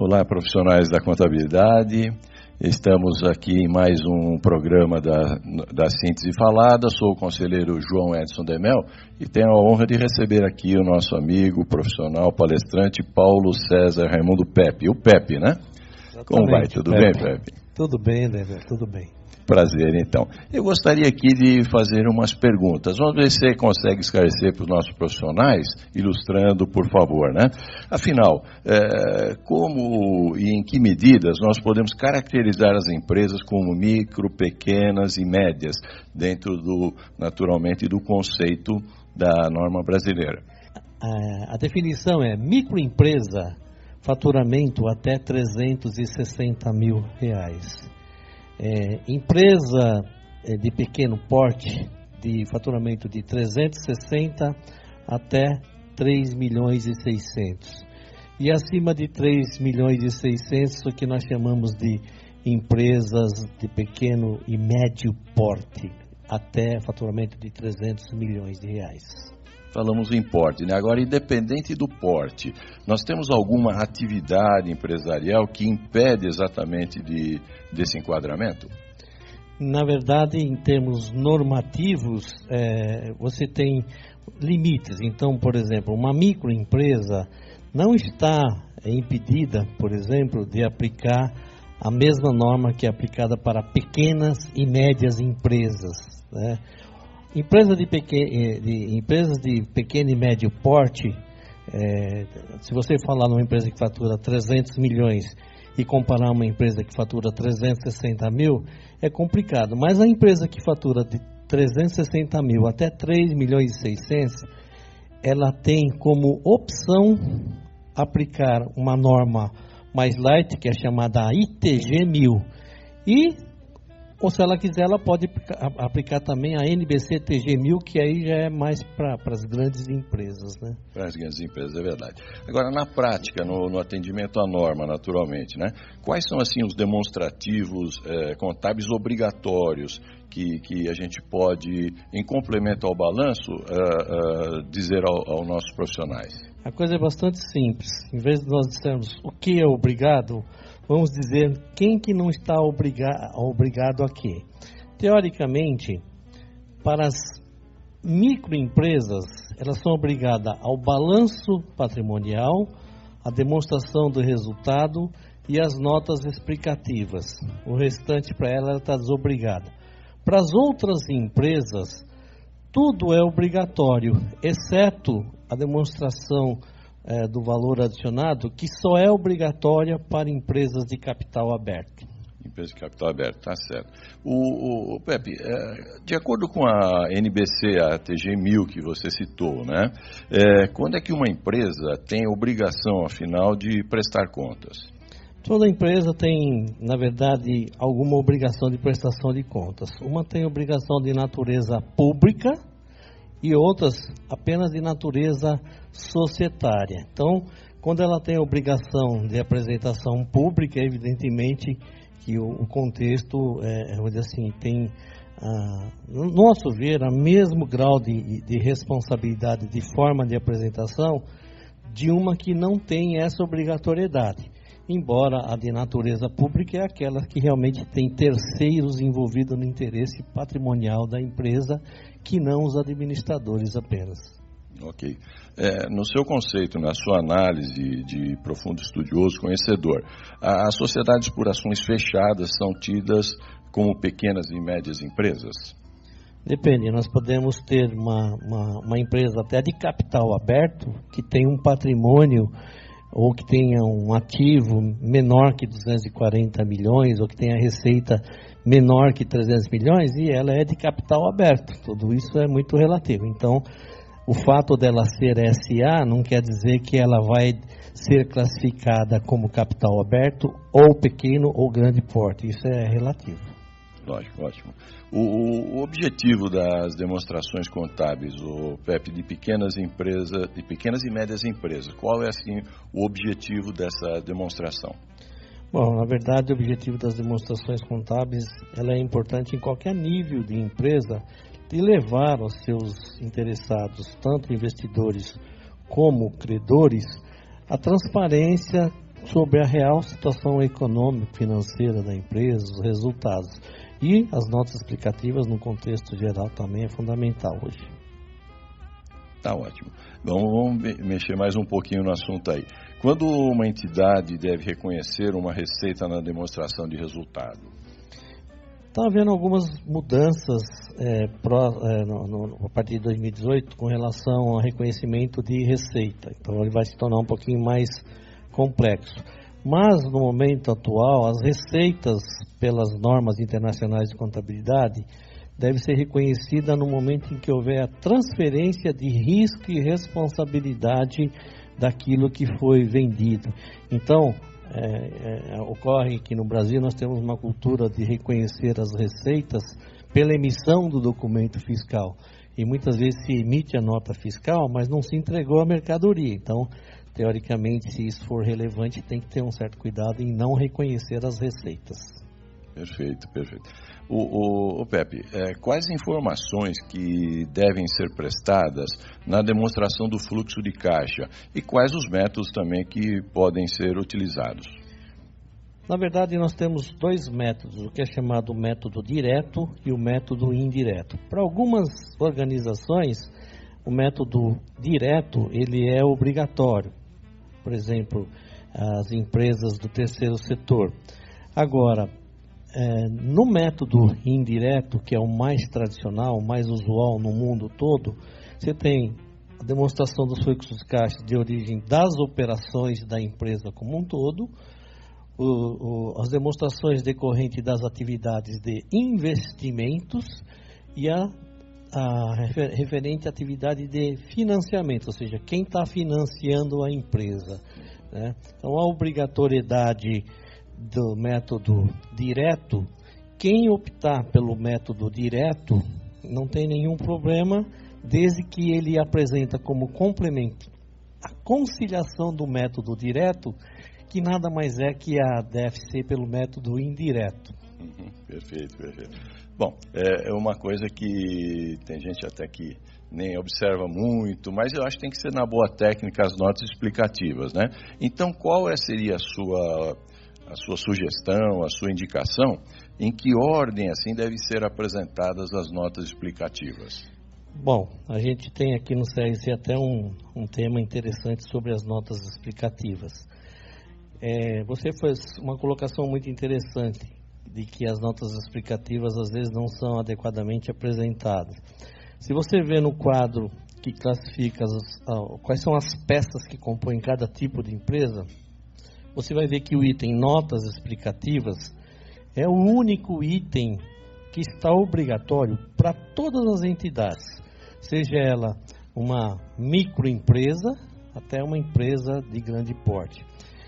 Olá, profissionais da contabilidade. Estamos aqui em mais um programa da Síntese Falada. Sou o conselheiro João Edson Demel e tenho a honra de receber aqui o nosso amigo, profissional, palestrante Paulo César Raimundo Pepe. O Pepe, né? Exatamente. Como vai? Tudo bem, Pepe? Tudo bem, Demel, tudo bem. Prazer, então. Eu gostaria aqui de fazer umas perguntas. Vamos ver se você consegue esclarecer para os nossos profissionais, ilustrando, por favor, né? Afinal, como e em que medidas nós podemos caracterizar as empresas como micro, pequenas e médias, dentro naturalmente, do conceito da norma brasileira? A definição é microempresa, faturamento até R$360 mil. Empresa de pequeno porte, de faturamento de 360 até 3 milhões e 600. E acima de 3 milhões e 600, o que nós chamamos de empresas de pequeno e médio porte, até faturamento de 300 milhões de reais. Falamos em porte, né? Agora, independente do porte, nós temos alguma atividade empresarial que impede exatamente desse enquadramento? Na verdade, em termos normativos, você tem limites. Então, por exemplo, uma microempresa não está impedida, por exemplo, de aplicar a mesma norma que é aplicada para pequenas e médias empresas, né? Empresas de pequeno e médio porte, se você falar numa empresa que fatura 300 milhões e comparar uma empresa que fatura 360 mil, é complicado. Mas a empresa que fatura de 360 mil até 3 milhões e 600, ela tem como opção aplicar uma norma mais light, que é chamada ITG 1000. Ou se ela quiser, ela pode aplicar também a NBC TG 1000, que aí já é mais para as grandes empresas, né? Para as grandes empresas, é verdade. Agora, na prática, no atendimento à norma, naturalmente, né? Quais são, assim, os demonstrativos contábeis obrigatórios que a gente pode, em complemento ao balanço, dizer aos nossos profissionais? A coisa é bastante simples. Em vez de nós dissermos o que é obrigado, vamos dizer quem que não está obrigado a quê. Teoricamente, para as microempresas, elas são obrigadas ao balanço patrimonial, a demonstração do resultado e as notas explicativas. O restante para ela está desobrigada. Para as outras empresas, tudo é obrigatório, exceto a demonstração do valor adicionado, que só é obrigatória para empresas de capital aberto. Empresas de capital aberto, tá certo. O Pepe, de acordo com a NBC, a TG 1000 que você citou, né? Quando é que uma empresa tem obrigação, afinal, de prestar contas? Toda empresa tem, na verdade, alguma obrigação de prestação de contas. Uma tem obrigação de natureza pública e outras apenas de natureza societária. Então, quando ela tem a obrigação de apresentação pública, evidentemente que o contexto, vamos dizer assim, tem, no nosso ver, o mesmo grau de responsabilidade de forma de apresentação de uma que não tem essa obrigatoriedade. Embora a de natureza pública é aquela que realmente tem terceiros envolvidos no interesse patrimonial da empresa, que não os administradores apenas. Ok. No seu conceito, na sua análise de profundo estudioso, conhecedor, as sociedades por ações fechadas são tidas como pequenas e médias empresas? Depende, nós podemos ter uma empresa até de capital aberto, que tem um patrimônio ou que tenha um ativo menor que 240 milhões, ou que tenha receita menor que 300 milhões, e ela é de capital aberto. Tudo isso é muito relativo. Então, o fato dela ser SA não quer dizer que ela vai ser classificada como capital aberto, ou pequeno, ou grande porte. Isso é relativo. Lógico, ótimo. O objetivo das demonstrações contábeis, o Pepe, de pequenas empresas, de pequenas e médias empresas, qual é, assim, o objetivo dessa demonstração? Bom, na verdade, o objetivo das demonstrações contábeis, ela é importante em qualquer nível de empresa, de levar aos seus interessados, tanto investidores como credores, a transparência sobre a real situação econômica, financeira da empresa, os resultados. E as notas explicativas no contexto geral também é fundamental hoje. Tá ótimo. Vamos mexer mais um pouquinho no assunto aí. Quando uma entidade deve reconhecer uma receita na demonstração de resultado? Está havendo algumas mudanças a partir de 2018 com relação ao reconhecimento de receita. Então ele vai se tornar um pouquinho mais complexo. Mas no momento atual, as receitas pelas normas internacionais de contabilidade devem ser reconhecidas no momento em que houver a transferência de risco e responsabilidade daquilo que foi vendido. Então, ocorre que no Brasil nós temos uma cultura de reconhecer as receitas pela emissão do documento fiscal. E muitas vezes se emite a nota fiscal, mas não se entregou a mercadoria. Então, teoricamente, se isso for relevante, tem que ter um certo cuidado em não reconhecer as receitas. Perfeito, perfeito. O Pepe, quais informações que devem ser prestadas na demonstração do fluxo de caixa e quais os métodos também que podem ser utilizados? Na verdade, nós temos dois métodos, o que é chamado método direto e o método indireto. Para algumas organizações, o método direto ele é obrigatório. Por exemplo, as empresas do terceiro setor. Agora, no método indireto, que é o mais tradicional, o mais usual no mundo todo, você tem a demonstração dos fluxos de caixa de origem das operações da empresa como um todo, as demonstrações decorrentes das atividades de investimentos e a referente à atividade de financiamento, ou seja, quem está financiando a empresa, né? Então, a obrigatoriedade do método direto, quem optar pelo método direto não tem nenhum problema, desde que ele apresenta como complemento a conciliação do método direto, que nada mais é que a DFC pelo método indireto. Perfeito, perfeito. Bom, é uma coisa que tem gente até que nem observa muito, mas eu acho que tem que ser na boa técnica as notas explicativas, né? Então, qual seria a sua sugestão, a sua indicação, em que ordem assim devem ser apresentadas as notas explicativas? Bom, a gente tem aqui no CRC até um tema interessante sobre as notas explicativas. Você fez uma colocação muito interessante de que as notas explicativas às vezes não são adequadamente apresentadas. Se você vê no quadro que classifica quais são as peças que compõem cada tipo de empresa, você vai ver que o item notas explicativas é o único item que está obrigatório para todas as entidades, seja ela uma microempresa até uma empresa de grande porte.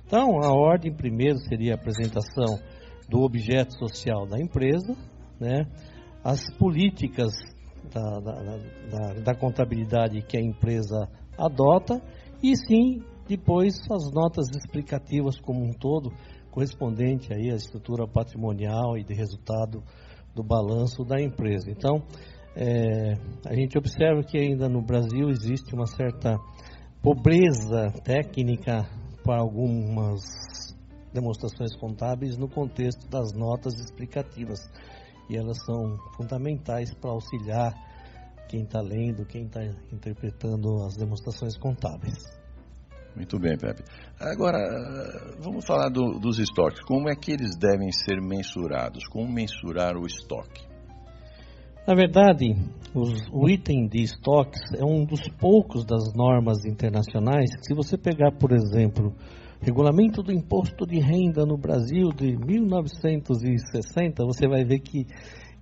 Então, a ordem primeiro seria a apresentação do objeto social da empresa, né? As políticas da contabilidade que a empresa adota e sim, depois as notas explicativas como um todo, correspondente aí à estrutura patrimonial e de resultado do balanço da empresa. Então, a gente observa que ainda no Brasil existe uma certa pobreza técnica para algumas demonstrações contábeis no contexto das notas explicativas. E elas são fundamentais para auxiliar quem está lendo, quem está interpretando as demonstrações contábeis. Muito bem, Pepe. Agora, vamos falar dos estoques. Como é que eles devem ser mensurados? Como mensurar o estoque? Na verdade, o item de estoques é um dos poucos das normas internacionais que, se você pegar, por exemplo, Regulamento do Imposto de Renda no Brasil de 1960, você vai ver que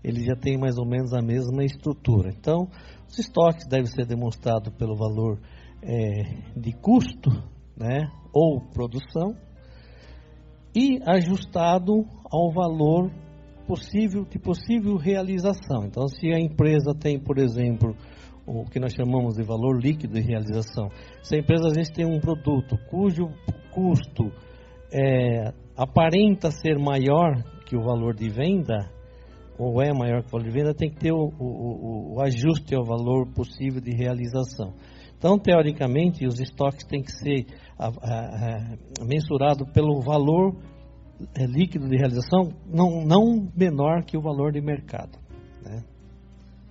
ele já tem mais ou menos a mesma estrutura. Então, os estoques devem ser demonstrados pelo valor de custo, né, ou produção, e ajustado ao valor de possível realização. Então, se a empresa tem, por exemplo, o que nós chamamos de valor líquido de realização, se a empresa às vezes tem um produto cujo custo aparenta ser maior que o valor de venda, ou é maior que o valor de venda, tem que ter o ajuste ao valor possível de realização. Então, teoricamente, os estoques têm que ser mensurados pelo valor líquido de realização, não menor que o valor de mercado, né?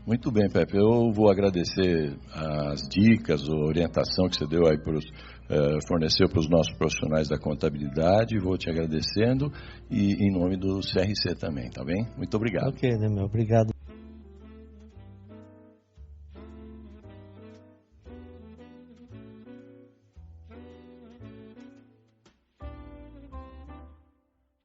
Muito bem, Pepe. Eu vou agradecer as dicas, a orientação que você deu aí forneceu para os nossos profissionais da contabilidade. Vou te agradecendo e em nome do CRC também, tá bem? Muito obrigado. Ok, né, meu? Obrigado.